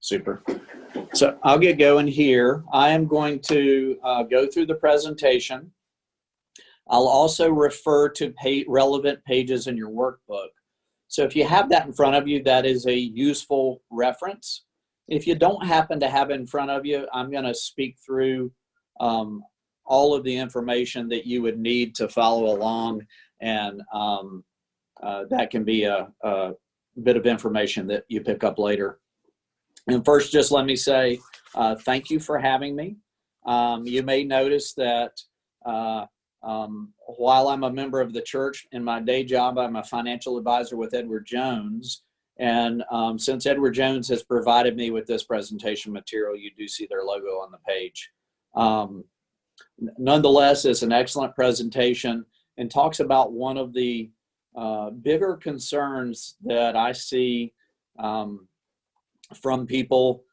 Super. So I'll get going here. I am going to go through the presentation. I'll also refer to relevant pages in your workbook. So if you have that in front of you, that is a useful reference. If you don't happen to have it in front of you, I'm going to speak through all of the information that you would need to follow along, and that can be a bit of information that you pick up later. And first, just let me say thank you for having me. You may notice that while I'm a member of the church, in my day job, I'm a financial advisor with Edward Jones. And since Edward Jones has provided me with this presentation material, you do see their logo on the page. Nonetheless, it's an excellent presentation and talks about one of the bigger concerns that I see from people,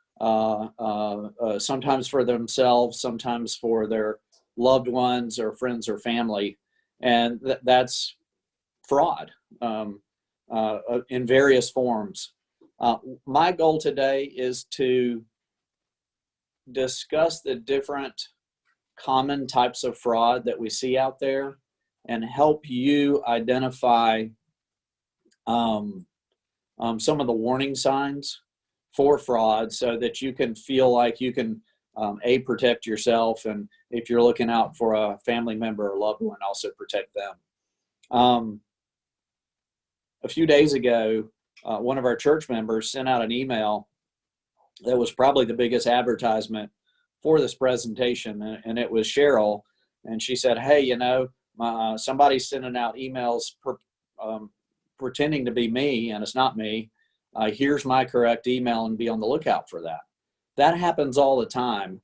sometimes for themselves, sometimes for their loved ones or friends or family, and that's fraud in various forms. My goal today is to discuss the different common types of fraud that we see out there and help you identify some of the warning signs for fraud so that you can feel like you can protect yourself, and if you're looking out for a family member or loved one, also protect them. A few days ago, one of our church members sent out an email that was probably the biggest advertisement for this presentation, and it was Cheryl, and she said, hey, you know, somebody's sending out emails pretending to be me, and it's not me. Here's my correct email, and be on the lookout for that. That happens all the time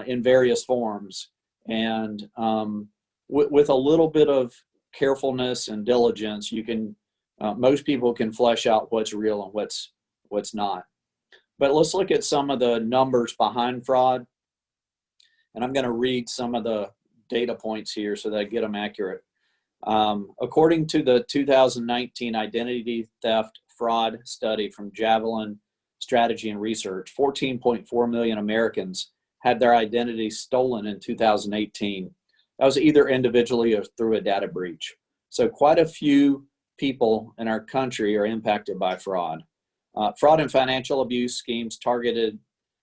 in various forms, and with a little bit of carefulness and diligence, you can most people can flesh out what's real and what's not. But let's look at some of the numbers behind fraud, and I'm going to read some of the data points here so that I get them accurate. According to the 2019 Identity Theft Fraud Study from Javelin Strategy and Research, 14.4 million Americans had their identity stolen in 2018. That was either individually or through a data breach. So quite a few people in our country are impacted by fraud. Fraud and financial abuse schemes targeted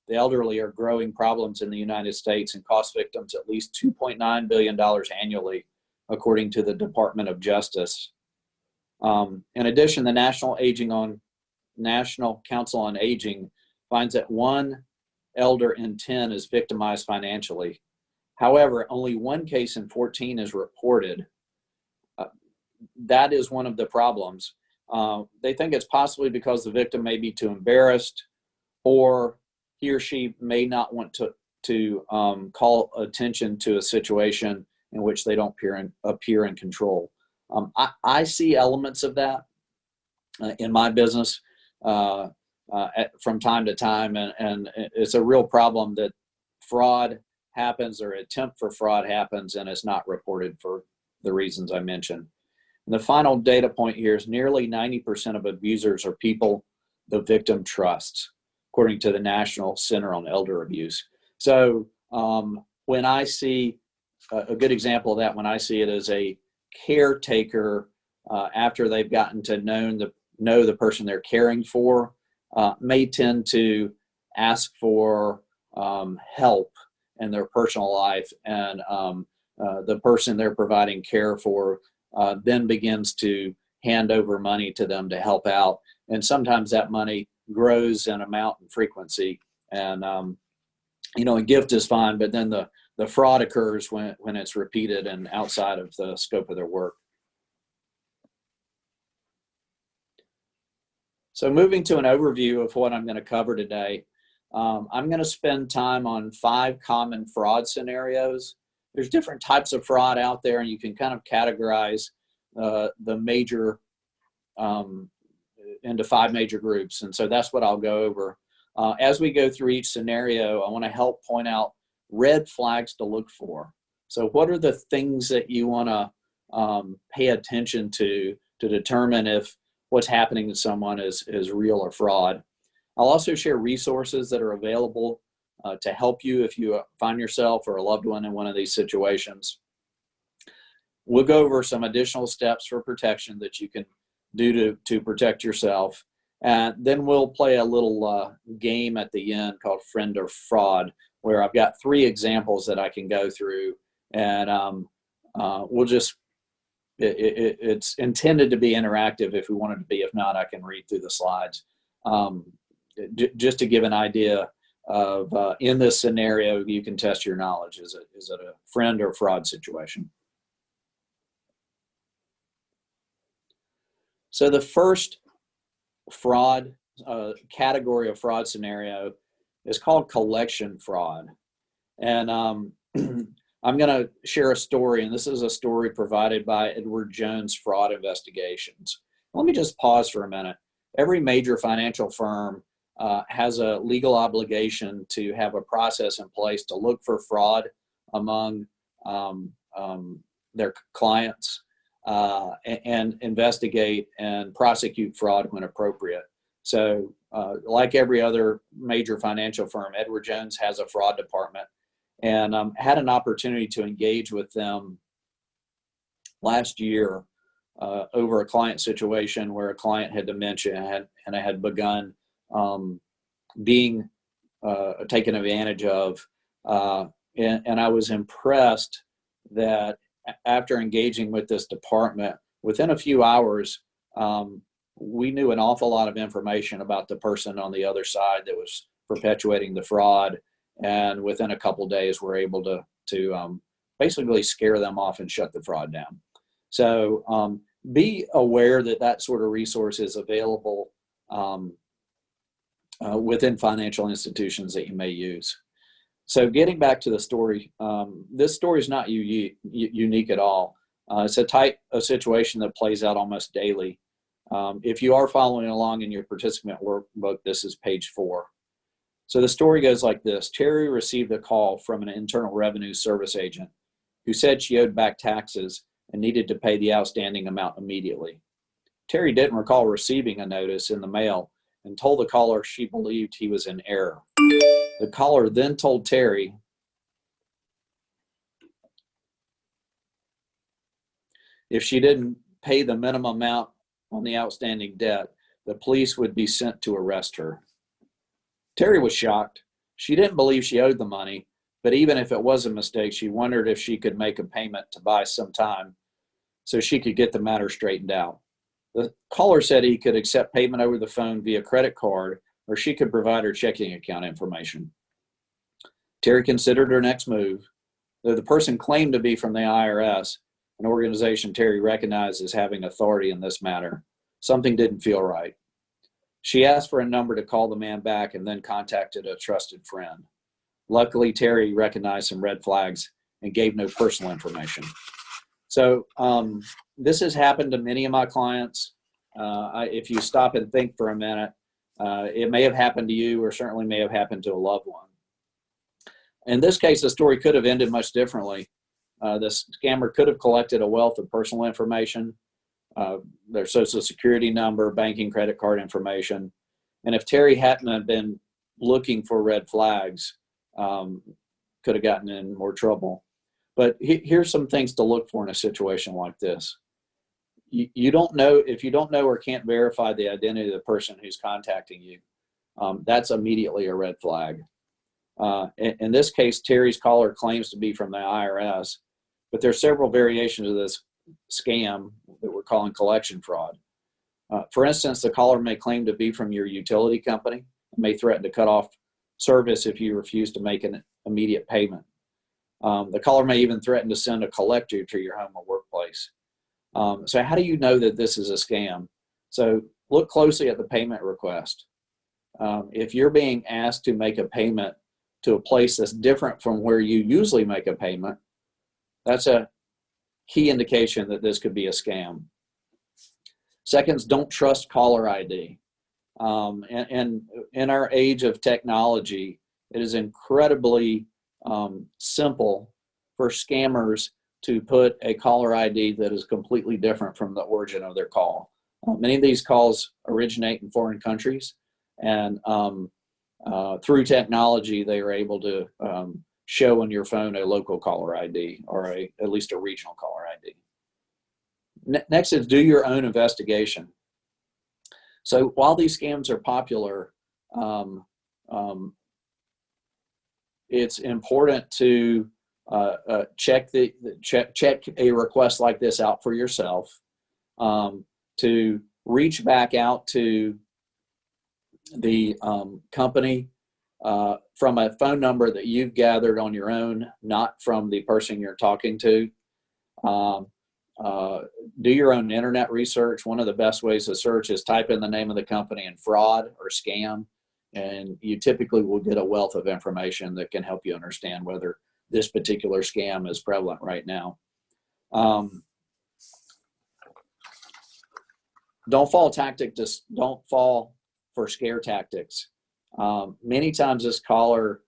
the elderly are growing problems in the United States and cost victims at least $2.9 billion annually, according to the Department of Justice. In addition, the National Council on Aging finds that 1 elder in 10 is victimized financially. However, only 1 case in 14 is reported. That is one of the problems. They think it's possibly because the victim may be too embarrassed, or he or she may not want to call attention to a situation in which they don't appear in control. I see elements of that in my business from time to time, and it's a real problem that fraud happens or attempt for fraud happens and it's not reported for the reasons I mentioned. And the final data point here is nearly 90% of abusers are people the victim trusts, according to the National Center on Elder Abuse. So when I see a good example of that, when I see it as a caretaker after they've gotten to know the person they're caring for, may tend to ask for help in their personal life, and the person they're providing care for then begins to hand over money to them to help out. And sometimes that money grows in amount and frequency. And, a gift is fine, but then the fraud occurs when it's repeated and outside of the scope of their work. So moving to an overview of what I'm going to cover today, I'm going to spend time on 5 common fraud scenarios. There's different types of fraud out there, and you can kind of categorize the major into 5 major groups. And so that's what I'll go over. As we go through each scenario, I want to help point out red flags to look for. So what are the things that you want to pay attention to determine if what's happening to someone is real or fraud? I'll also share resources that are available to help you if you find yourself or a loved one in one of these situations. We'll go over some additional steps for protection that you can do to protect yourself. And then we'll play a little game at the end called Friend or Fraud, where I've got 3 examples that I can go through. And we'll just, it's intended to be interactive if we want it to be. If not, I can read through the slides. Just to give an idea of, in this scenario, you can test your knowledge. Is it a friend or fraud situation? So the first fraud category of fraud scenario is called collection fraud. And I'm going to share a story, and this is a story provided by Edward Jones Fraud Investigations. Let me just pause for a minute. Every major financial firm has a legal obligation to have a process in place to look for fraud among their clients and investigate and prosecute fraud when appropriate. So like every other major financial firm, Edward Jones has a fraud department, and had an opportunity to engage with them last year over a client situation where a client had dementia and had begun being taken advantage of. And I was impressed that after engaging with this department, within a few hours, we knew an awful lot of information about the person on the other side that was perpetuating the fraud. And within a couple of days, we're able to basically scare them off and shut the fraud down. So be aware that that sort of resource is available within financial institutions that you may use. So getting back to the story, this story is not unique at all. It's a type of situation that plays out almost daily. If you are following along in your participant workbook, this is page 4. So the story goes like this. Terry received a call from an Internal Revenue Service agent who said she owed back taxes and needed to pay the outstanding amount immediately. Terry didn't recall receiving a notice in the mail and told the caller she believed he was in error. The caller then told Terry if she didn't pay the minimum amount on the outstanding debt, the police would be sent to arrest her. Terry was shocked. She didn't believe she owed the money, but even if it was a mistake, she wondered if she could make a payment to buy some time so she could get the matter straightened out. The caller said he could accept payment over the phone via credit card, or she could provide her checking account information. Terry considered her next move. Though the person claimed to be from the IRS, an organization Terry recognized as having authority in this matter, something didn't feel right. She asked for a number to call the man back and then contacted a trusted friend. Luckily, Terry recognized some red flags and gave no personal information. So this has happened to many of my clients. If you stop and think for a minute, it may have happened to you or certainly may have happened to a loved one. In this case, the story could have ended much differently. The scammer could have collected a wealth of personal information, their social security number, banking, credit card information. And if Terry hadn't been looking for red flags, could have gotten in more trouble. But here's some things to look for in a situation like this. You don't know, if you don't know or can't verify the identity of the person who's contacting you, that's immediately a red flag. In this case, Terry's caller claims to be from the IRS, but there are several variations of this scam that we're calling collection fraud. For instance, the caller may claim to be from your utility company and may threaten to cut off service if you refuse to make an immediate payment. The caller may even threaten to send a collector to your home or workplace. So how do you know that this is a scam? So look closely at the payment request. If you're being asked to make a payment to a place that's different from where you usually make a payment, that's a key indication that this could be a scam. Second, don't trust caller ID. And in our age of technology, it is incredibly simple for scammers to put a caller ID that is completely different from the origin of their call. Many of these calls originate in foreign countries, And through technology, they are able to show on your phone a local caller ID or at least a regional caller ID. Next is do your own investigation. So while these scams are popular, it's important to check a request like this out for yourself, to reach back out to the company from a phone number that you've gathered on your own, not from the person you're talking to. Do your own internet research. One of the best ways to search is type in the name of the company and fraud or scam, and you typically will get a wealth of information that can help you understand whether this particular scam is prevalent right now. Don't fall for scare tactics. Many times this caller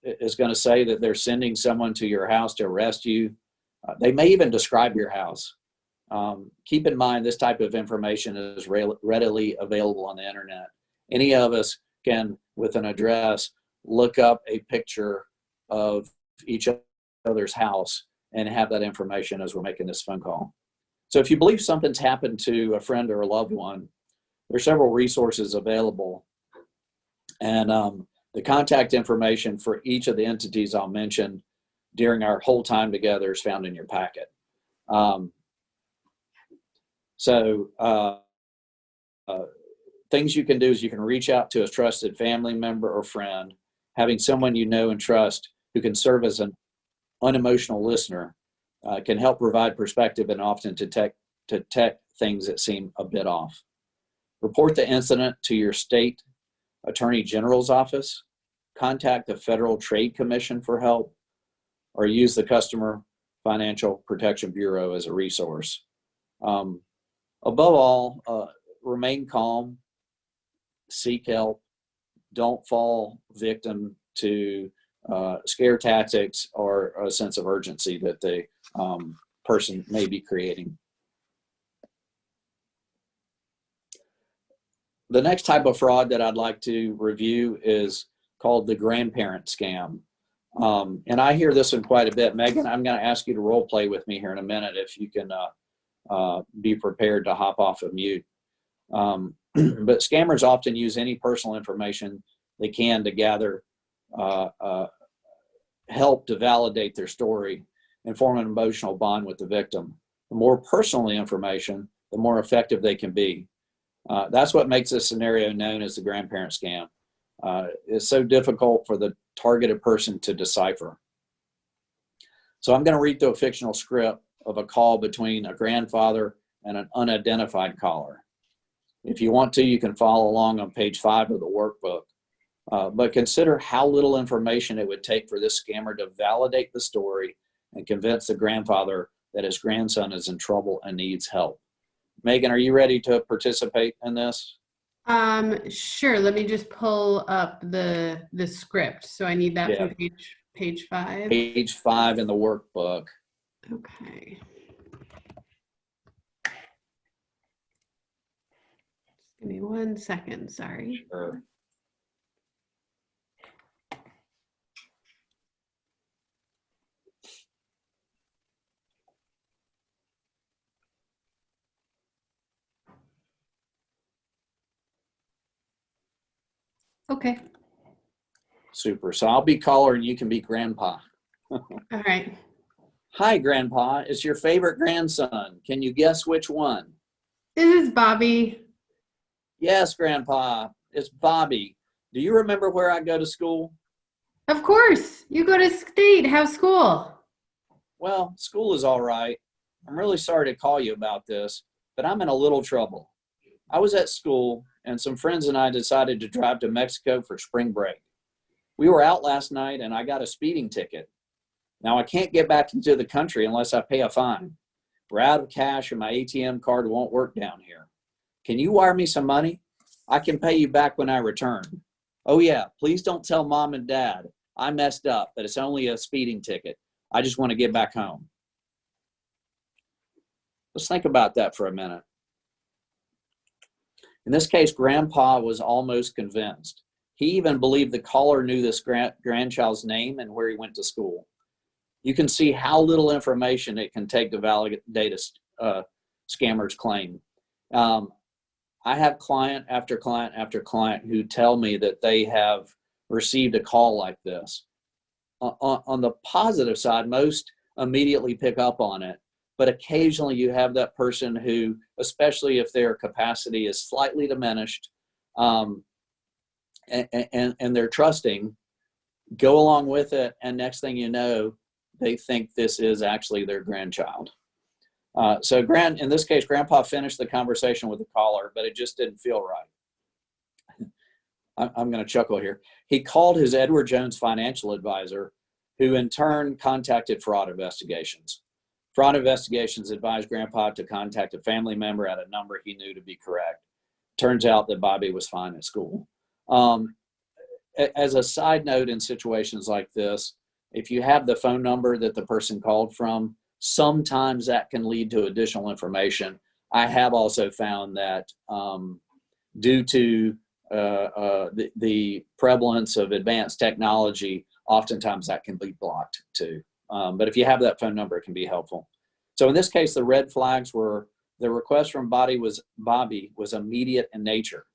is going to say that they're sending someone to your house to arrest you. They may even describe your house. Keep in mind this type of information is readily available on the internet. Any of us can, with an address, look up a picture of each other's house and have that information as we're making this phone call. So if you believe something's happened to a friend or a loved one, there are several resources available. And the contact information for each of the entities I'll mention during our whole time together is found in your packet. Things you can do is you can reach out to a trusted family member or friend. Having someone you know and trust who can serve as an unemotional listener can help provide perspective and often detect things that seem a bit off. Report the incident to your state attorney general's office. Contact the Federal Trade Commission for help, or use the Customer Financial Protection Bureau as a resource. Above all, remain calm, seek help, don't fall victim to scare tactics or a sense of urgency that the person may be creating. The next type of fraud that I'd like to review is called the Grandparent Scam. And I hear this one quite a bit. Megan, I'm going to ask you to role play with me here in a minute if you can be prepared to hop off of mute. But scammers often use any personal information they can to gather help to validate their story and form an emotional bond with the victim. The more personal the information, the more effective they can be. That's what makes this scenario known as the grandparent scam. It's so difficult for the targeted person to decipher. So I'm going to read through a fictional script of a call between a grandfather and an unidentified caller. If you want to, you can follow along on page 5 of the workbook. But consider how little information it would take for this scammer to validate the story and convince the grandfather that his grandson is in trouble and needs help. Megan, are you ready to participate in this? Sure. Let me just pull up the script. So I need that from page 5. Page 5 in the workbook. Okay. Just give me 1 second. Sorry. Sure. Okay. Super. So I'll be caller and you can be grandpa. All right. Hi, Grandpa. It's your favorite grandson. Can you guess which one? This is Bobby. Yes, Grandpa. It's Bobby. Do you remember where I go to school? Of course. You go to state. How's school? Well, school is all right. I'm really sorry to call you about this, but I'm in a little trouble. I was at school and some friends and I decided to drive to Mexico for spring break. We were out last night and I got a speeding ticket. Now I can't get back into the country unless I pay a fine. We're out of cash and my ATM card won't work down here. Can you wire me some money? I can pay you back when I return. Oh yeah, please don't tell Mom and Dad. I messed up, but it's only a speeding ticket. I just want to get back home. Let's think about that for a minute. In this case, Grandpa was almost convinced. He even believed the caller knew this grandchild's name and where he went to school. You can see how little information it can take to validate a scammer's claim. I have client after client after client who tell me that they have received a call like this. On the positive side, most immediately pick up on it, but occasionally you have that person who, especially if their capacity is slightly diminished, and they're trusting, go along with it, and next thing you know, they think this is actually their grandchild. So in this case, Grandpa finished the conversation with the caller, but it just didn't feel right. I'm going to chuckle here. He called his Edward Jones financial advisor, who in turn contacted fraud investigations. Fraud investigations advised Grandpa to contact a family member at a number he knew to be correct. Turns out that Bobby was fine at school. As a side note, in situations like this, if you have the phone number that the person called from, sometimes that can lead to additional information. I have also found that due to the prevalence of advanced technology, oftentimes that can be blocked too. But if you have that phone number, it can be helpful. So in this case, the red flags were the request from Bobby was immediate in nature.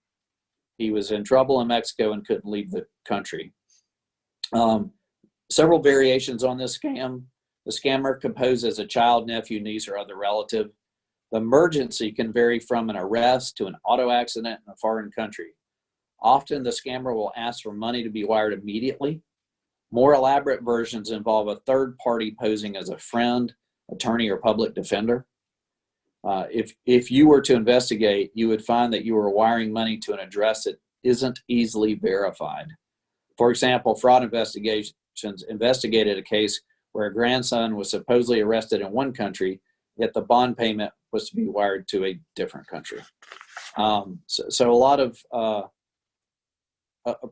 He was in trouble in Mexico and couldn't leave the country. Several variations on this scam. The scammer could pose as a child, nephew, niece, or other relative. The emergency can vary from an arrest to an auto accident in a foreign country. Often the scammer will ask for money to be wired immediately. More elaborate versions involve a third party posing as a friend, attorney, or public defender. If you were to investigate, you would find that you were wiring money to an address that isn't easily verified. For example, fraud investigations investigated a case where a grandson was supposedly arrested in one country, yet the bond payment was to be wired to a different country. So a lot of a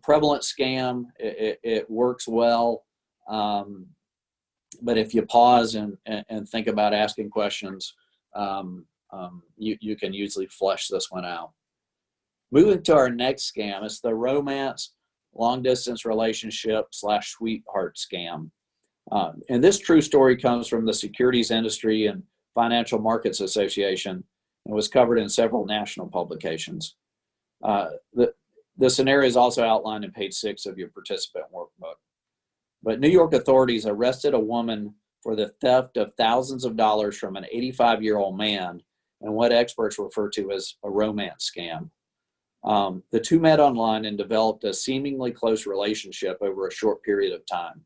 prevalent scam. It works well, but if you pause and think about asking questions, you can usually flush this one out. Moving to our next scam, it's the romance long-distance relationship / sweetheart scam. And this true story comes from the Securities Industry and Financial Markets Association and was covered in several national publications. The scenario is also outlined in page 6 of your participant workbook. But New York authorities arrested a woman for the theft of thousands of dollars from an 85-year-old man in what experts refer to as a romance scam. The two met online and developed a seemingly close relationship over a short period of time.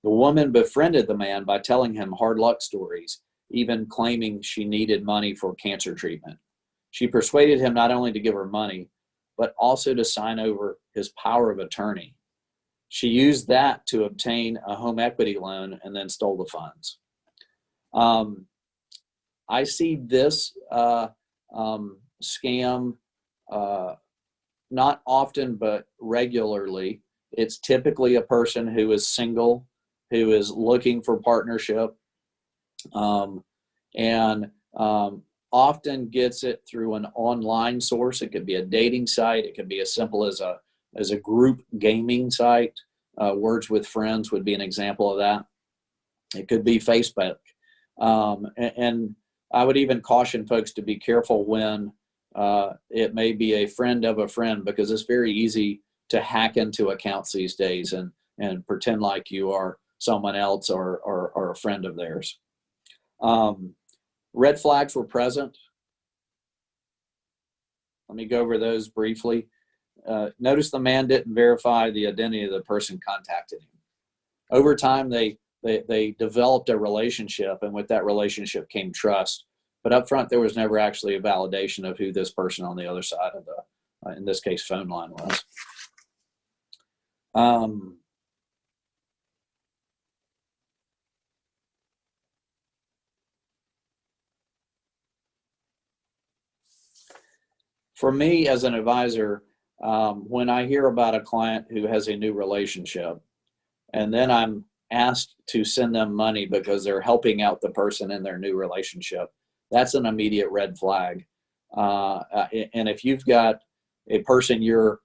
The woman befriended the man by telling him hard luck stories, even claiming she needed money for cancer treatment. She persuaded him not only to give her money, but also to sign over his power of attorney. She used that to obtain a home equity loan and then stole the funds. I see this scam not often, but regularly. It's typically a person who is single, who is looking for partnership, and often gets it through an online source. It could be a dating site. It could be as simple as a group gaming site. Words with Friends would be an example of that. It could be Facebook. And I would even caution folks to be careful when it may be a friend of a friend, because it's very easy to hack into accounts these days and pretend like you are someone else or a friend of theirs. Red flags were present. Let me go over those briefly. Notice the man didn't verify the identity of the person contacted him. Over time, they developed a relationship, and with that relationship came trust. But up front, there was never actually a validation of who this person on the other side of the, in this case, phone line was. For me as an advisor, when I hear about a client who has a new relationship, and then I'm asked to send them money because they're helping out the person in their new relationship, that's an immediate red flag. And if you've got a person you're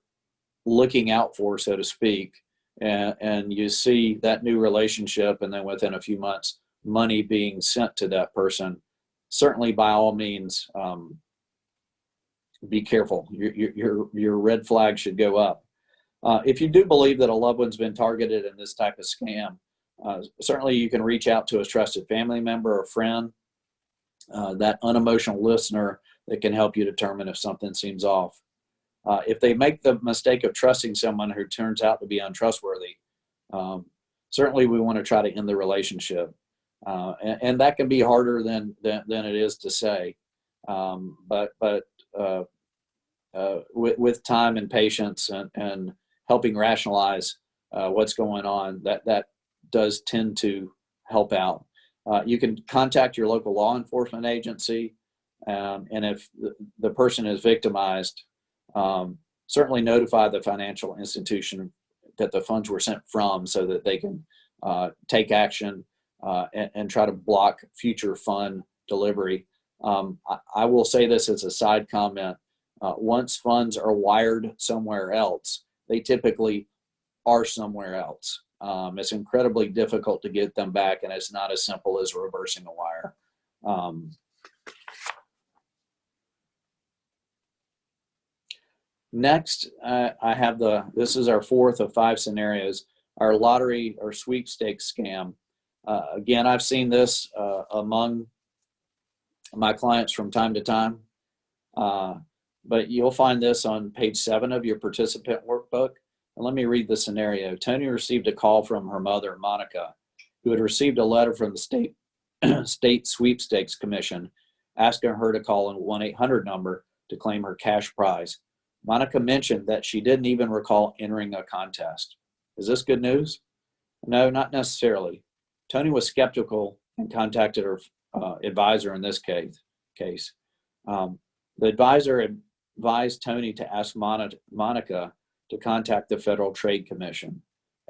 looking out for, so to speak, and you see that new relationship, and then within a few months, money being sent to that person, certainly by all means, be careful. Your red flag should go up. If you do believe that a loved one's been targeted in this type of scam, certainly you can reach out to a trusted family member or friend, that unemotional listener that can help you determine if something seems off. If they make the mistake of trusting someone who turns out to be untrustworthy, certainly we want to try to end the relationship. And that can be harder than it is to say. But with time and patience and helping rationalize what's going on, that does tend to help out. You can contact your local law enforcement agency, and if the person is victimized, certainly notify the financial institution that the funds were sent from, so that they can take action and try to block future fund delivery. I will say this as a side comment. Once funds are wired somewhere else, they typically are somewhere else. It's incredibly difficult to get them back, and it's not as simple as reversing a wire. Next, I have this is our fourth of 5 scenarios, our lottery or sweepstakes scam. Again, I've seen this among my clients from time to time, but you'll find this on page 7 of your participant workbook. And let me read the scenario. Tony received a call from her mother, Monica, who had received a letter from the state Sweepstakes Commission asking her to call a 1-800 number to claim her cash prize. Monica mentioned that she didn't even recall entering a contest. Is this good news? No, not necessarily. Tony was skeptical and contacted her advisor in this case. The advisor advised Tony to ask Monica to contact the Federal Trade Commission.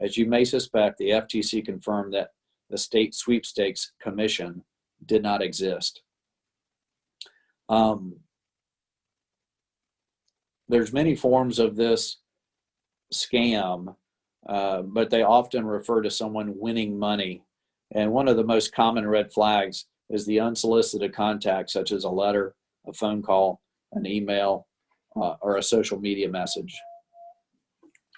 As you may suspect, the FTC confirmed that the State Sweepstakes Commission did not exist. There's many forms of this scam, but they often refer to someone winning money. And one of the most common red flags is the unsolicited contact, such as a letter, a phone call, an email, or a social media message.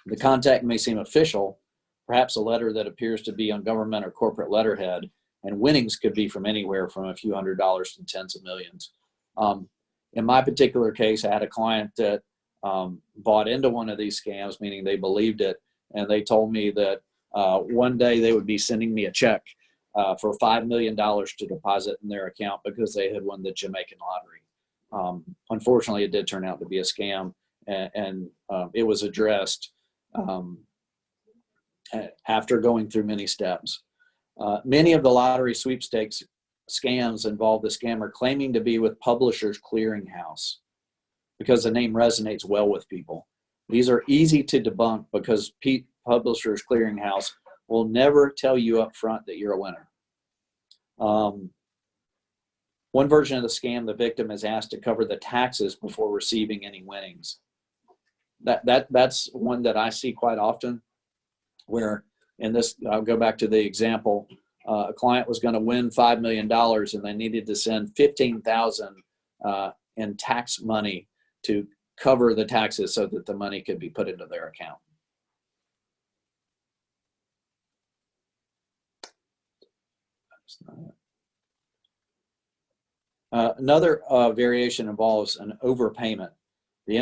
The contact may seem official, perhaps a letter that appears to be on government or corporate letterhead, and winnings could be from anywhere from a few $100s to tens of millions. In my particular case, I had a client that bought into one of these scams, meaning they believed it, and they told me that one day they would be sending me a check for $5 million to deposit in their account because they had won the Jamaican lottery. Unfortunately, it did turn out to be a scam, and it was addressed after going through many steps. Many of the lottery sweepstakes scams involve the scammer claiming to be with Publishers Clearinghouse because the name resonates well with people. These are easy to debunk because Publishers Clearinghouse will never tell you up front that you're a winner. One version of the scam, the victim is asked to cover the taxes before receiving any winnings. That's one that I see quite often, where in this, I'll go back to the example, a client was going to win $5 million and they needed to send $15,000 in tax money to cover the taxes so that the money could be put into their account. Another variation involves an overpayment. The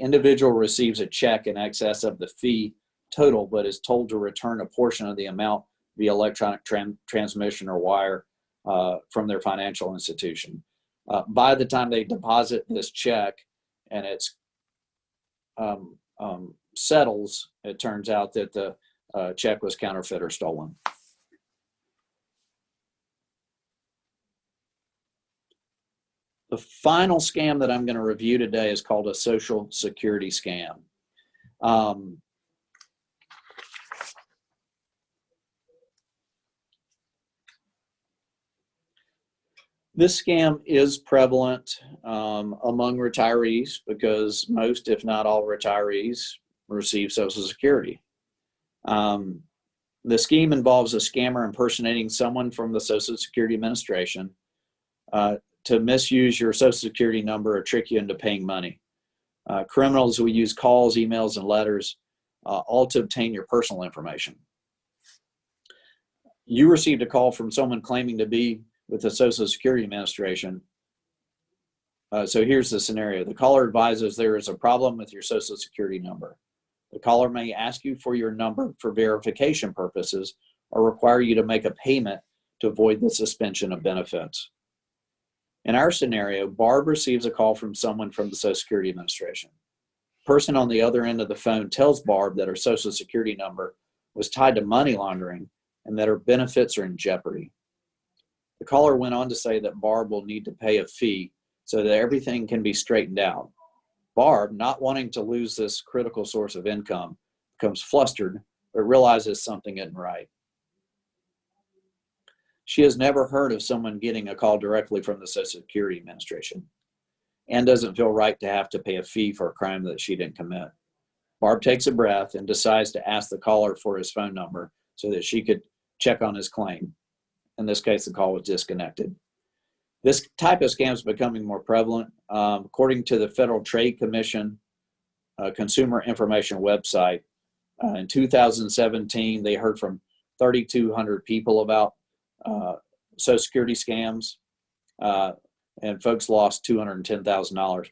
individual receives a check in excess of the fee total, but is told to return a portion of the amount via electronic transmission or wire from their financial institution. By the time they deposit this check and it's settles, it turns out that the check was counterfeit or stolen. The final scam that I'm going to review today is called a Social Security scam. This scam is prevalent among retirees because most, if not all, retirees receive Social Security. The scheme involves a scammer impersonating someone from the Social Security Administration to misuse your Social Security number or trick you into paying money. Criminals will use calls, emails, and letters all to obtain your personal information. You received a call from someone claiming to be with the Social Security Administration. So here's the scenario. The caller advises there is a problem with your Social Security number. The caller may ask you for your number for verification purposes or require you to make a payment to avoid the suspension of benefits. In our scenario, Barb receives a call from someone from the Social Security Administration. The person on the other end of the phone tells Barb that her Social Security number was tied to money laundering and that her benefits are in jeopardy. The caller went on to say that Barb will need to pay a fee so that everything can be straightened out. Barb, not wanting to lose this critical source of income, becomes flustered but realizes something isn't right. She has never heard of someone getting a call directly from the Social Security Administration and doesn't feel right to have to pay a fee for a crime that she didn't commit. Barb takes a breath and decides to ask the caller for his phone number so that she could check on his claim. In this case, the call was disconnected. This type of scam is becoming more prevalent. According to the Federal Trade Commission Consumer Information website, in 2017, they heard from 3,200 people about Social Security scams, and folks lost $210,000.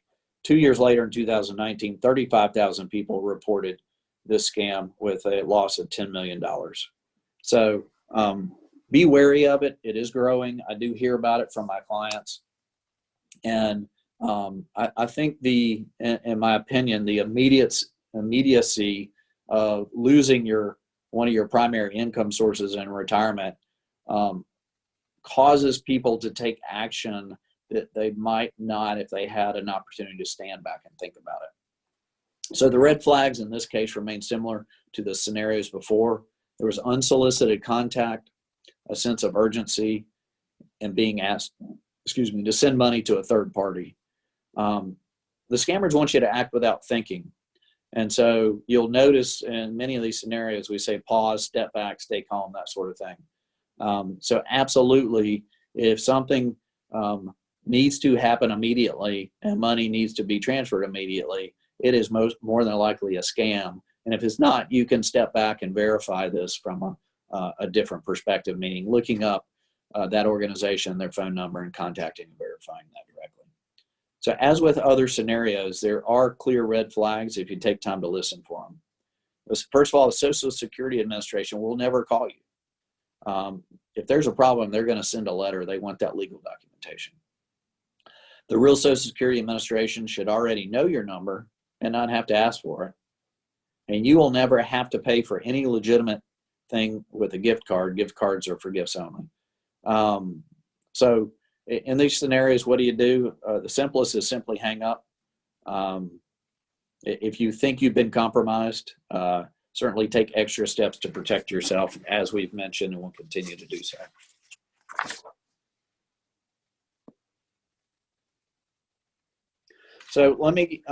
2 years later, in 2019, 35,000 people reported this scam with a loss of $10 million. So be wary of it. It is growing. I do hear about it from my clients. And I think in my opinion, the immediacy of losing one of your primary income sources in retirement causes people to take action that they might not if they had an opportunity to stand back and think about it. So the red flags in this case remain similar to the scenarios before. There was unsolicited contact, a sense of urgency, and being asked, to send money to a third party. The scammers want you to act without thinking. And so you'll notice in many of these scenarios, we say pause, step back, stay calm, that sort of thing. So absolutely, if something needs to happen immediately and money needs to be transferred immediately, it is more than likely a scam. And if it's not, you can step back and verify this from a different perspective, meaning looking up that organization, their phone number, and contacting and verifying that directly. So as with other scenarios, there are clear red flags if you take time to listen for them. First of all, the Social Security Administration will never call you. If there's a problem, they're going to send a letter. They want that legal documentation. The real Social Security Administration should already know your number and not have to ask for it. And you will never have to pay for any legitimate thing with a gift card. Gift cards are for gifts only. So in these scenarios, what do? The simplest is simply hang up. If you think you've been compromised, certainly take extra steps to protect yourself, as we've mentioned, and we'll continue to do so. So let me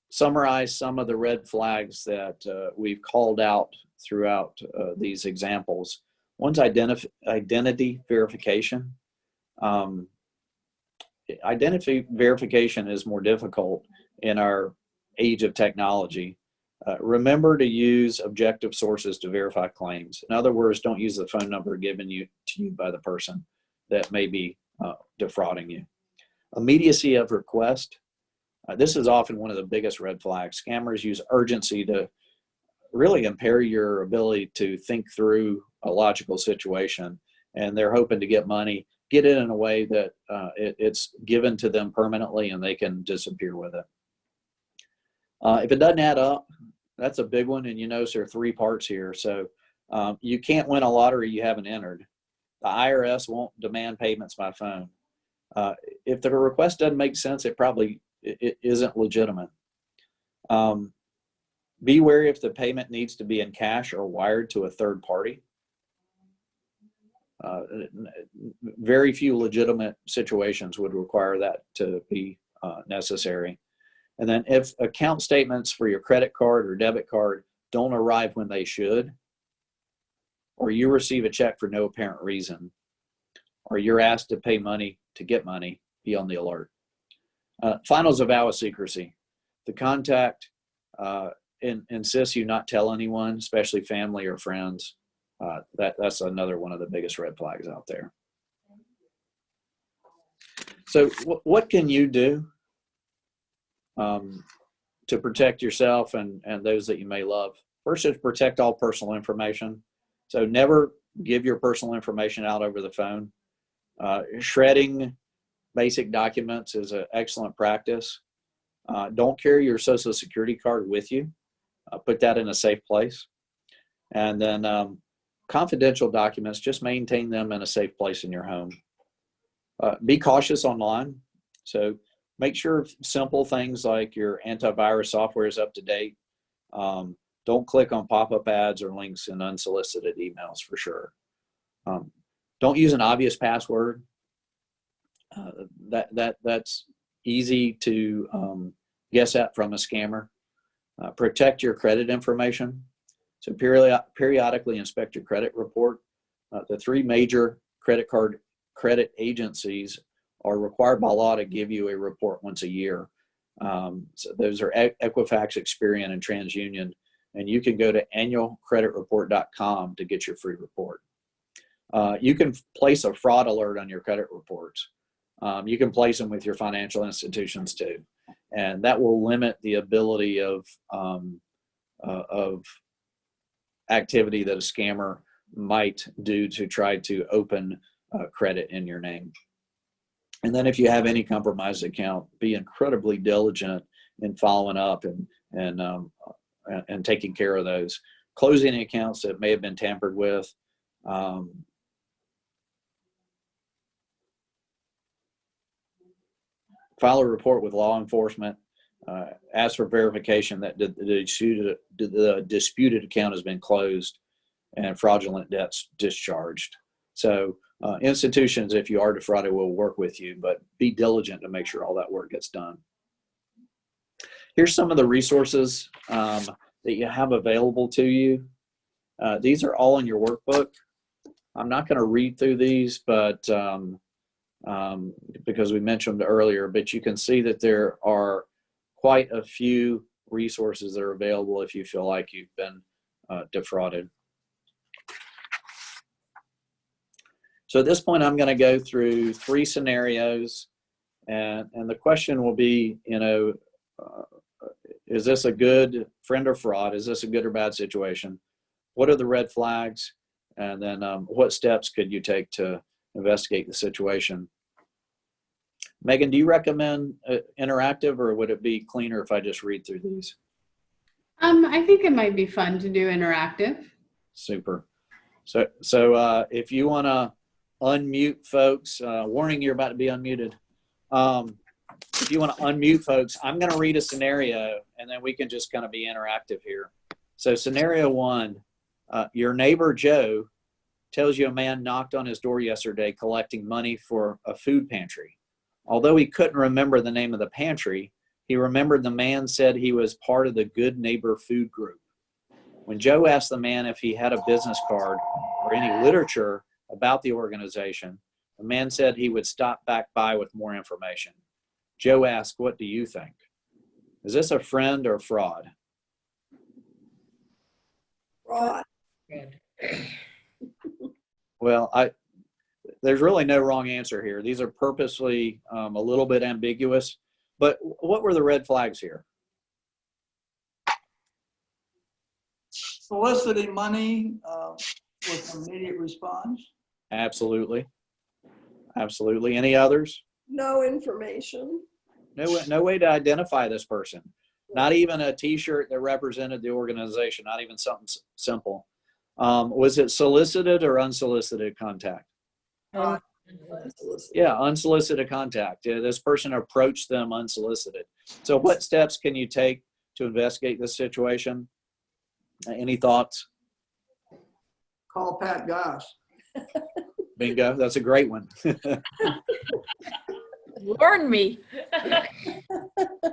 summarize some of the red flags that we've called out throughout these examples. One's identity verification. Identity verification is more difficult in our age of technology. Remember to use objective sources to verify claims. In other words, don't use the phone number given to you by the person that may be defrauding you. Immediacy of request. This is often one of the biggest red flags. Scammers use urgency to really impair your ability to think through a logical situation, and they're hoping to get money, get it in a way that it's given to them permanently and they can disappear with it. If it doesn't add up, that's a big one, and you notice there are 3 parts here. So you can't win a lottery you haven't entered. The IRS won't demand payments by phone. If the request doesn't make sense, it probably isn't legitimate. Be wary if the payment needs to be in cash or wired to a third party. very few legitimate situations would require that to be necessary. And then if account statements for your credit card or debit card don't arrive when they should, or you receive a check for no apparent reason, or you're asked to pay money to get money, be on the alert. Finals a vow of secrecy. The contact insists you not tell anyone, especially family or friends. That's another one of the biggest red flags out there. So what can you do to protect yourself and those that you may love? First is protect all personal information. So never give your personal information out over the phone. Shredding basic documents is an excellent practice. Don't carry your social security card with you. Put that in a safe place. And then confidential documents, just maintain them in a safe place in your home. Be cautious online. So make sure simple things like your antivirus software is up to date. Don't click on pop-up ads or links in unsolicited emails for sure. Don't use an obvious password. That's easy to guess at from a scammer. Protect your credit information. So periodically inspect your credit report. The three major credit agencies are required by law to give you a report once a year. So those are Equifax, Experian, and TransUnion. And you can go to annualcreditreport.com to get your free report. You can place a fraud alert on your credit reports. You can place them with your financial institutions too. And that will limit the ability of activity that a scammer might do to try to open credit in your name. And then if you have any compromised account, be incredibly diligent in following up and taking care of those. Closing accounts that may have been tampered with. File a report with law enforcement. Ask for verification that the disputed account has been closed and fraudulent debts discharged. So institutions, if you are defrauded, will work with you, but be diligent to make sure all that work gets done. Here's some of the resources that you have available to you. These are all in your workbook. I'm not going to read through these, but because we mentioned earlier, but you can see that there are quite a few resources that are available if you feel like you've been defrauded. So at this point, I'm going to go through 3 scenarios, and the question will be, is this a good friend or fraud? Is this a good or bad situation? What are the red flags? And then what steps could you take to investigate the situation? Megan, do you recommend interactive, or would it be cleaner if I just read through these? I think it might be fun to do interactive. Super. So if you want to unmute folks, warning, you're about to be unmuted. If you want to unmute folks, I'm going to read a scenario, and then we can just kind of be interactive here. So scenario 1, your neighbor Joe tells you a man knocked on his door yesterday collecting money for a food pantry. Although he couldn't remember the name of the pantry, he remembered the man said he was part of the Good Neighbor Food Group. When Joe asked the man if he had a business card or any literature about the organization, the man said he would stop back by with more information. Joe asked, "What do you think? Is this a friend or fraud?" Fraud. Well, there's really no wrong answer here. These are purposely a little bit ambiguous, but what were the red flags here? Soliciting money with immediate response. Absolutely. Absolutely. Any others? No information. No way to identify this person. Not even a t-shirt that represented the organization, not even something simple. Was it solicited or unsolicited contact? Unsolicited. Yeah, unsolicited contact. Yeah, this person approached them unsolicited. So what steps can you take to investigate this situation? Any thoughts? Call Pat Goss. Bingo. That's a great one. Warn me.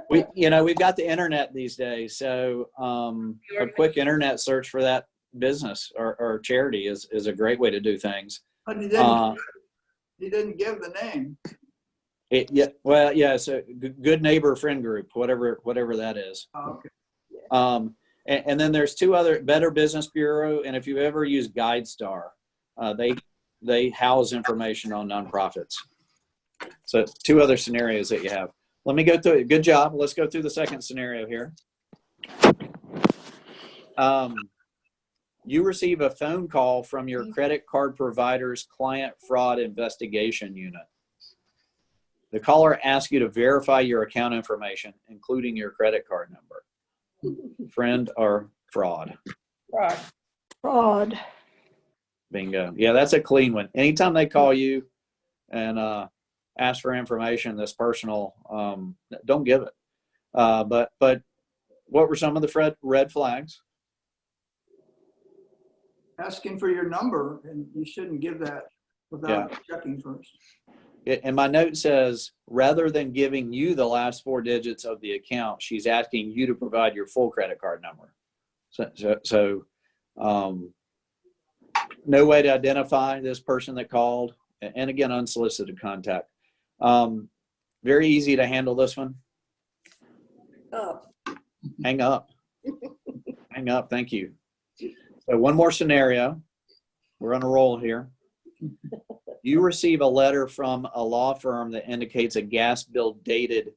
We've got the internet these days, so a quick internet search for that business or charity is a great way to do things. But he didn't give the name. It's a good neighbor friend group, whatever that is. Oh, okay. And then there's two other, Better Business Bureau, and if you ever use GuideStar, they house information on nonprofits. So two other scenarios that you have. Let me go through it. Good job. Let's go through the second scenario here. You receive a phone call from your credit card provider's client fraud investigation unit. The caller asks you to verify your account information, including your credit card number. Friend or fraud? Fraud. Fraud. Bingo. Yeah, that's a clean one. Anytime they call you and ask for information that's personal, don't give it. But what were some of the red flags? Asking for your number, and you shouldn't give that without checking first. And my note says, rather than giving you the last 4 digits of the account, she's asking you to provide your full credit card number. So no way to identify this person that called. And again, unsolicited contact. Very easy to handle this one. Up. Hang up. Hang up. Thank you. So one more scenario. We're on a roll here. You receive a letter from a law firm that indicates a gas bill dated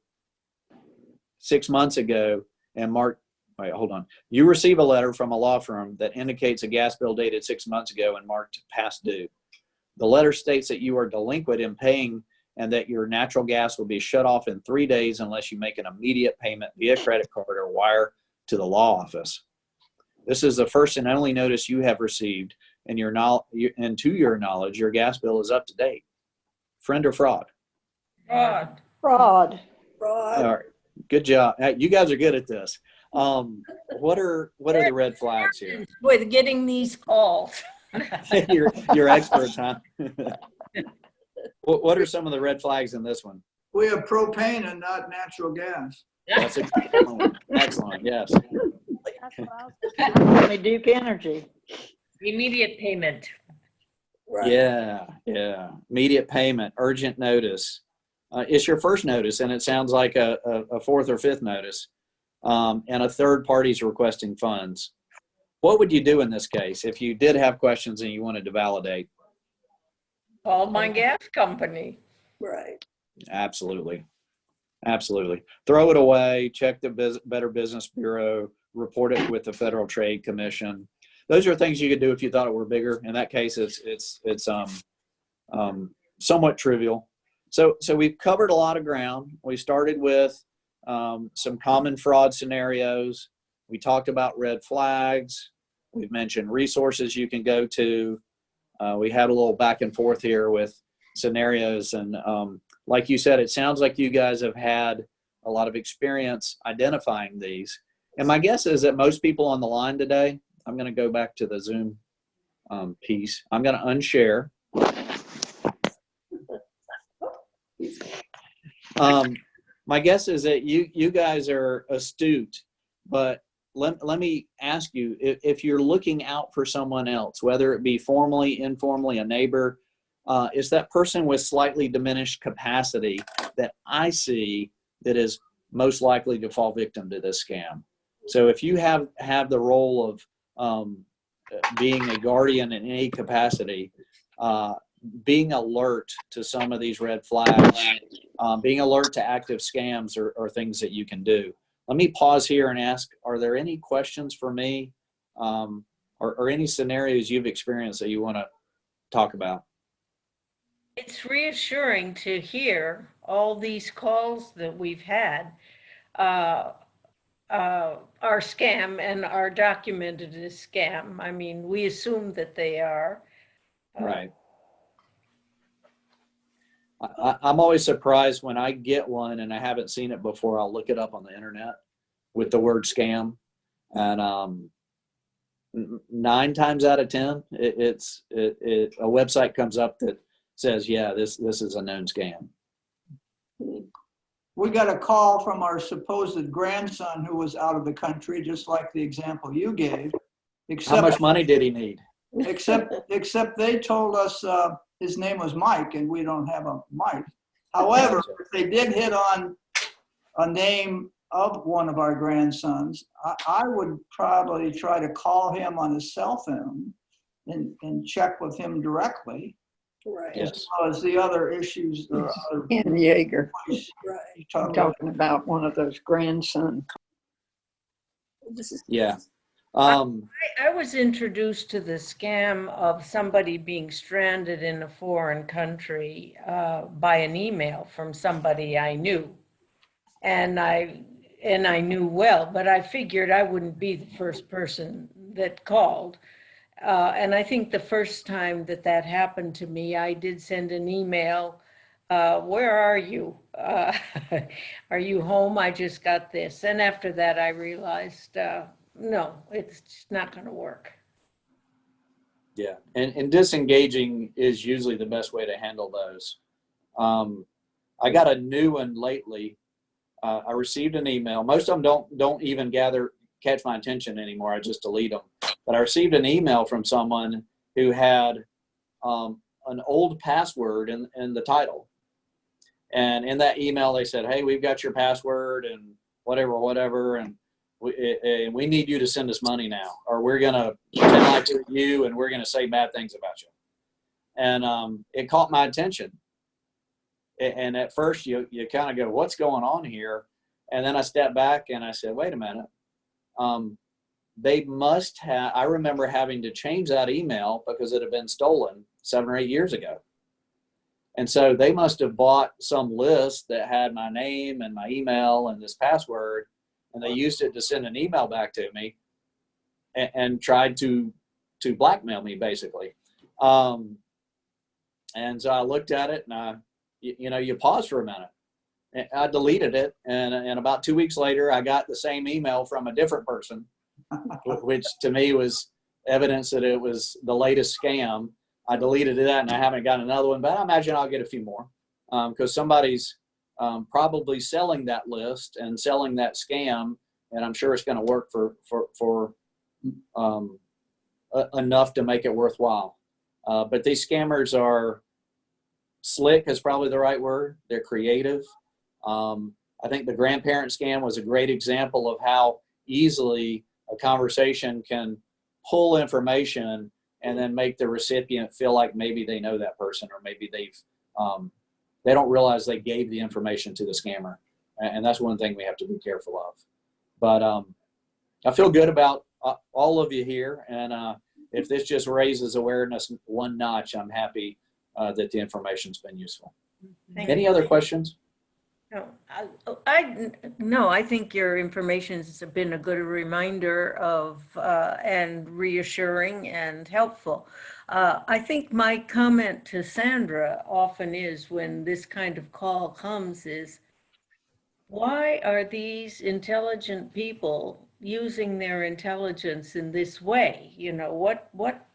6 months ago and marked. Wait, hold on. You receive a letter from a law firm that indicates a gas bill dated 6 months ago and marked past due. The letter states that you are delinquent in paying and that your natural gas will be shut off in 3 days unless you make an immediate payment via credit card or wire to the law office. This is the first and only notice you have received, and to your knowledge, your gas bill is up to date. Friend or fraud? Fraud. Fraud. All right, good job. Hey, you guys are good at this. What are the red flags here? With getting these calls. You're experts, huh? What are some of the red flags in this one? We have propane and not natural gas. That's excellent. Excellent. Yes. Only Duke Energy. Immediate payment. Right. Yeah. Immediate payment, urgent notice. It's your first notice, and it sounds like a fourth or fifth notice, and a third party's requesting funds. What would you do in this case if you did have questions and you wanted to validate? Call my gas company. Right. Absolutely. Throw it away. Check the Better Business Bureau. Report it with the Federal Trade Commission. Those are things you could do if you thought it were bigger. In that case, it's somewhat trivial. So we've covered a lot of ground. We started with some common fraud scenarios. We talked about red flags. We've mentioned resources you can go to. We had a little back and forth here with scenarios. And like you said, it sounds like you guys have had a lot of experience identifying these. And my guess is that most people on the line today, I'm going to go back to the Zoom piece. I'm going to unshare. My guess is that you guys are astute, but let me ask you, if you're looking out for someone else, whether it be formally, informally, a neighbor, is that person with slightly diminished capacity that I see that is most likely to fall victim to this scam. So if you have the role of being a guardian in any capacity, being alert to some of these red flags, being alert to active scams are things that you can do. Let me pause here and ask, are there any questions for me or any scenarios you've experienced that you want to talk about? It's reassuring to hear all these calls that we've had are scam and are documented as scam. I mean, we assume that they are. Right. I'm always surprised when I get one and I haven't seen it before. I'll look it up on the internet with the word scam, and 9 times out of 10, a website comes up that says, yeah, this is a known scam. We got a call from our supposed grandson who was out of the country, just like the example you gave. How much money did he need? Except they told us his name was Mike, and we don't have a Mike. However, if they did hit on a name of one of our grandsons, I would probably try to call him on his cell phone and check with him directly, Right. Yes. as well as the other issues. Ken Yeager, You talk about. talking about one of those grandsons. This is Yeah. I was introduced to the scam of somebody being stranded in a foreign country by an email from somebody I knew. And I knew well, but I figured I wouldn't be the first person that called. And I think the first time that happened to me, I did send an email. Where are you? Are you home? I just got this. And after that, I realized, no, it's just not going to work. Yeah. And disengaging is usually the best way to handle those. I got a new one lately. I received an email. Most of them don't even catch my attention anymore. I just delete them. But I received an email from someone who had an old password in the title. And in that email, they said, hey, we've got your password and whatever. And we need you to send us money now, or we're going to pretend like you're you and we're going to say bad things about you. And it caught my attention. And at first you kind of go, what's going on here? And then I stepped back and I said, wait a minute. They must have, I remember having to change that email because it had been stolen 7 or 8 years ago. And so they must have bought some list that had my name and my email and this password, and they used it to send an email back to me and tried to blackmail me, basically. And so I looked at it and you pause for a minute. And I deleted it, and about 2 weeks later, I got the same email from a different person, which to me was evidence that it was the latest scam. I deleted that, and I haven't got another one, but I imagine I'll get a few more because somebody's probably selling that list and selling that scam, and I'm sure it's going to work for enough to make it worthwhile. But these scammers are slick, is probably the right word. They're creative. I think the grandparent scam was a great example of how easily a conversation can pull information and then make the recipient feel like maybe they know that person, or maybe they don't realize they gave the information to the scammer. And that's one thing we have to be careful of. But I feel good about all of you here. And if this just raises awareness one notch, I'm happy that the information's been useful. Any other questions? No, I think your information has been a good reminder of and reassuring and helpful. I think my comment to Sandra often is when this kind of call comes is, why are these intelligent people using their intelligence in this way?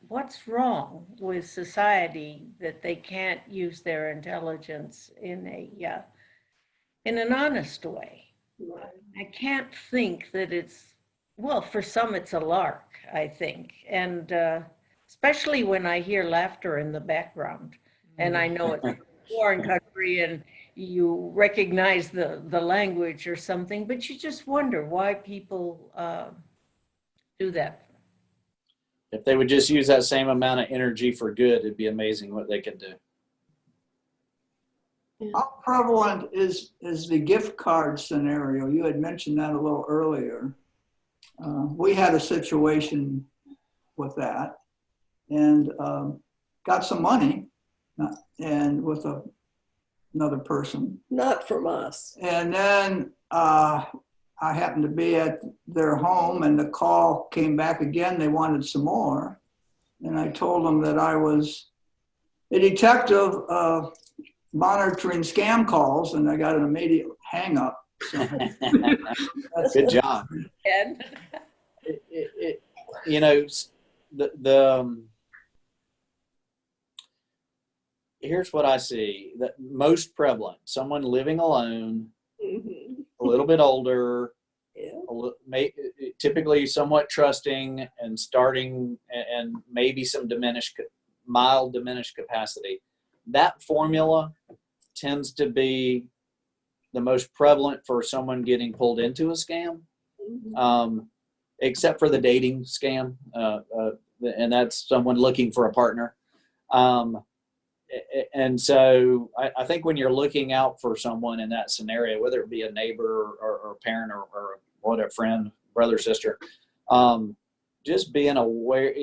What's wrong with society that they can't use their intelligence in an honest way? I can't think that for some it's a lark, I think. And especially when I hear laughter in the background and I know it's a foreign country and you recognize the language or something, but you just wonder why people do that. If they would just use that same amount of energy for good, it'd be amazing what they could do. How prevalent is the gift card scenario? You had mentioned that a little earlier. We had a situation with that, and got some money, and with another person. not from us. And then I happened to be at their home, and the call came back again. They wanted some more, and I told them that I was a detective monitoring scam calls, and I got an immediate hang up. So Good job. And you know, the here's what I see that most prevalent: someone living alone, Mhm. a little bit older, Yeah. typically somewhat trusting, and starting, and maybe some mild diminished capacity. That formula tends to be the most prevalent for someone getting pulled into a scam, Mhm. except for the dating scam, and that's someone looking for a partner. Um, and so I think when you're looking out for someone in that scenario, whether it be a neighbor or a parent or what, a friend, brother, sister, just being aware,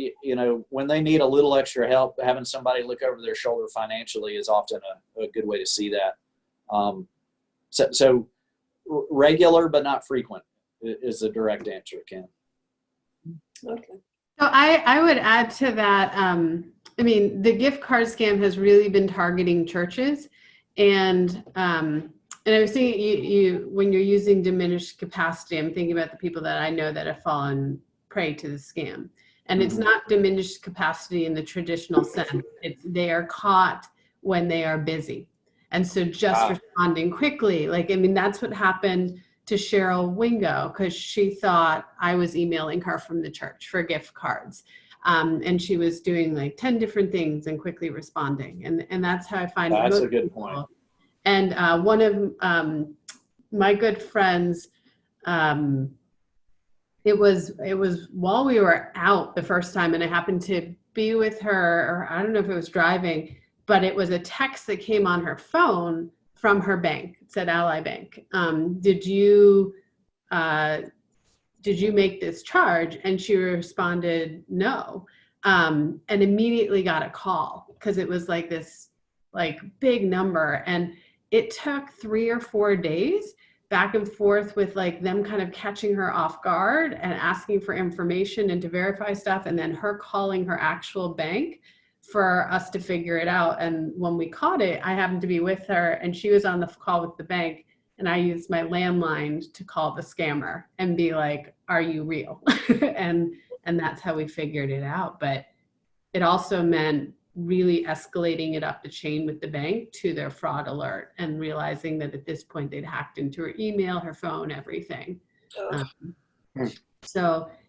when they need a little extra help, having somebody look over their shoulder financially is often a good way to see that. So regular but not frequent is the direct answer, Ken. Okay. So I would add to that. I mean, the gift card scam has really been targeting churches, and I was thinking, you when you're using diminished capacity, I'm thinking about the people that I know that have fallen prey to the scam, and it's not diminished capacity in the traditional sense. They are caught when they are busy, and so just responding quickly. Like, I mean, that's what happened to Cheryl Wingo, because she thought I was emailing her from the church for gift cards. And she was doing like 10 different things and quickly responding. And that's how I find That's most a good people. point. And one of my good friends, it was while we were out the first time, and I happened to be with her, or I don't know if it was driving, but it was a text that came on her phone from her bank. It said Ally Bank. Did you make this charge? And she responded, no. And immediately got a call, because it was like this like big number. And it took 3 or 4 days back and forth with like them kind of catching her off guard and asking for information and to verify stuff, and then her calling her actual bank for us to figure it out. And when we caught it, I happened to be with her, and she was on the call with the bank, and I used my landline to call the scammer and be like, are you real? and that's how we figured it out. But it also meant really escalating it up the chain with the bank to their fraud alert, and realizing that at this point they'd hacked into her email, her phone, everything.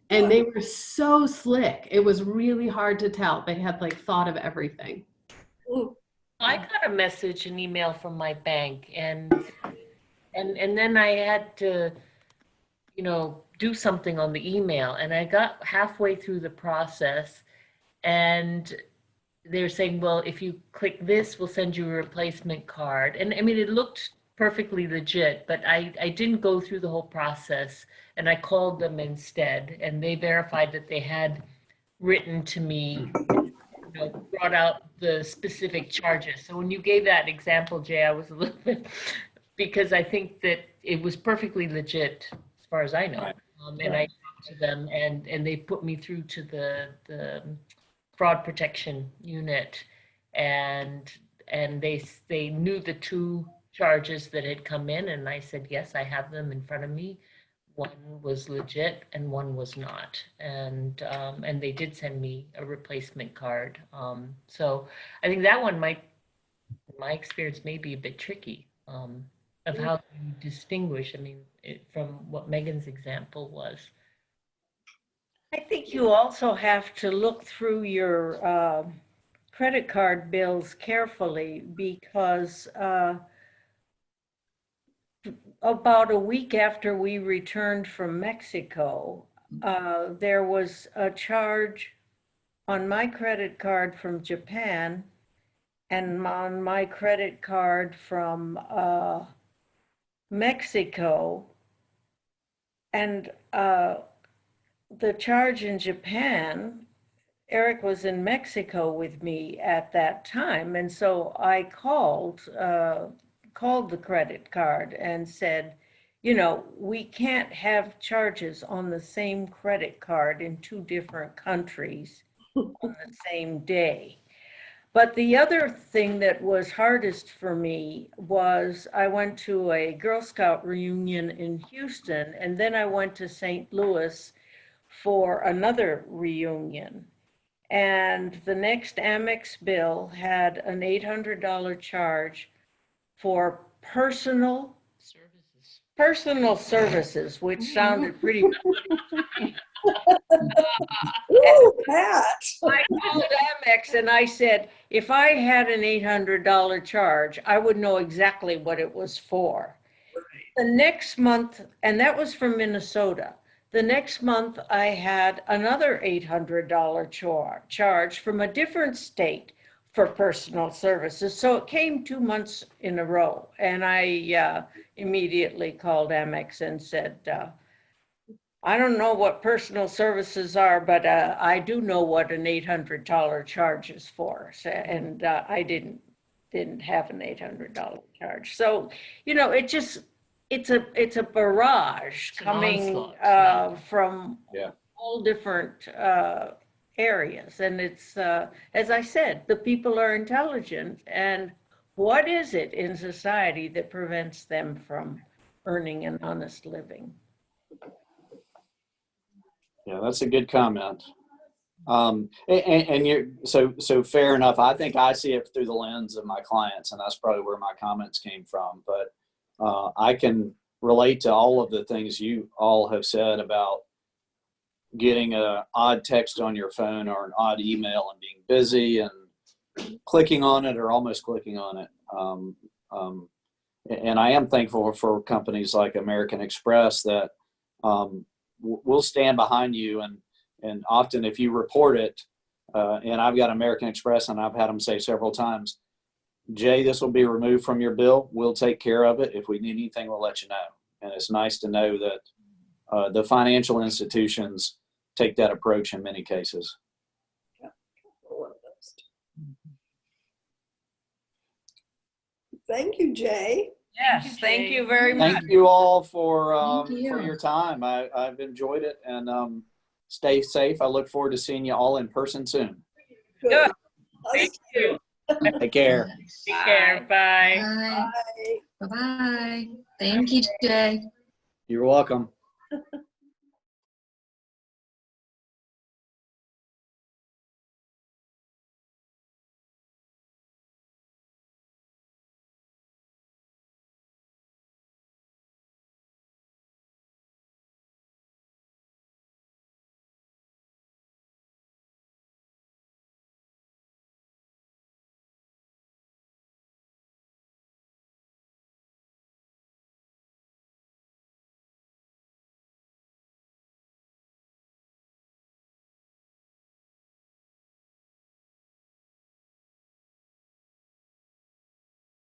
And they were so slick. It was really hard to tell. They had like thought of everything. I got a message, an email from my bank, and then I had to, do something on the email, and I got halfway through the process, and they're saying, well, if you click this, we'll send you a replacement card. And I mean, it looked perfectly legit, but I didn't go through the whole process, and I called them instead, and they verified that they had written to me, brought out the specific charges. So when you gave that example, Jay, I was a little bit, because I think that it was perfectly legit as far as I know. And I talked to them, and they put me through to the fraud protection unit, and they knew the 2 charges that had come in, and I said, yes, I have them in front of me. One was legit and one was not, and they did send me a replacement card. So I think that one might, in my experience, may be a bit tricky, of how you distinguish. I mean, from what Megan's example was. I think you also have to look through your credit card bills carefully, because about a week after we returned from Mexico, there was a charge on my credit card from Japan and on my credit card from Mexico. And the charge in Japan, Eric was in Mexico with me at that time. And so I called the credit card and said, we can't have charges on the same credit card in 2 different countries on the same day. But the other thing that was hardest for me was I went to a Girl Scout reunion in Houston, and then I went to St. Louis for another reunion. And the next Amex bill had an $800 charge for personal services, which sounded pretty much. Ooh, Pat. I called Amex and I said, if I had an $800 charge, I would know exactly what it was for. The next month, and that was from Minnesota. The next month, I had another $800 charge from a different state for personal services. So it came 2 months in a row. And I immediately called Amex and said, I don't know what personal services are, but I do know what an $800 charge is for. So, and I didn't have an $800 charge. So, you know, it's a barrage It's an coming onslaught, from Yeah. all different areas. And it's, as I said, the people are intelligent. And what is it in society that prevents them from earning an honest living? Yeah, that's a good comment. And you're so fair enough. I think I see it through the lens of my clients, and that's probably where my comments came from. But I can relate to all of the things you all have said about getting an odd text on your phone or an odd email and being busy and clicking on it or almost clicking on it. And I am thankful for companies like American Express that we'll stand behind you. And often if you report it, and I've got American Express and I've had them say several times, Jay, this will be removed from your bill. We'll take care of it. If we need anything, we'll let you know. And it's nice to know that the financial institutions take that approach in many cases. Thank you, Jay. Yes, thank you very much. Thank you all for Thank you. your time. I've enjoyed it, and stay safe. I look forward to seeing you all in person soon. Good. Us Thank you. Take care. Take care. Bye. Bye. Bye. Bye-bye. Thank you, Jay. You're welcome.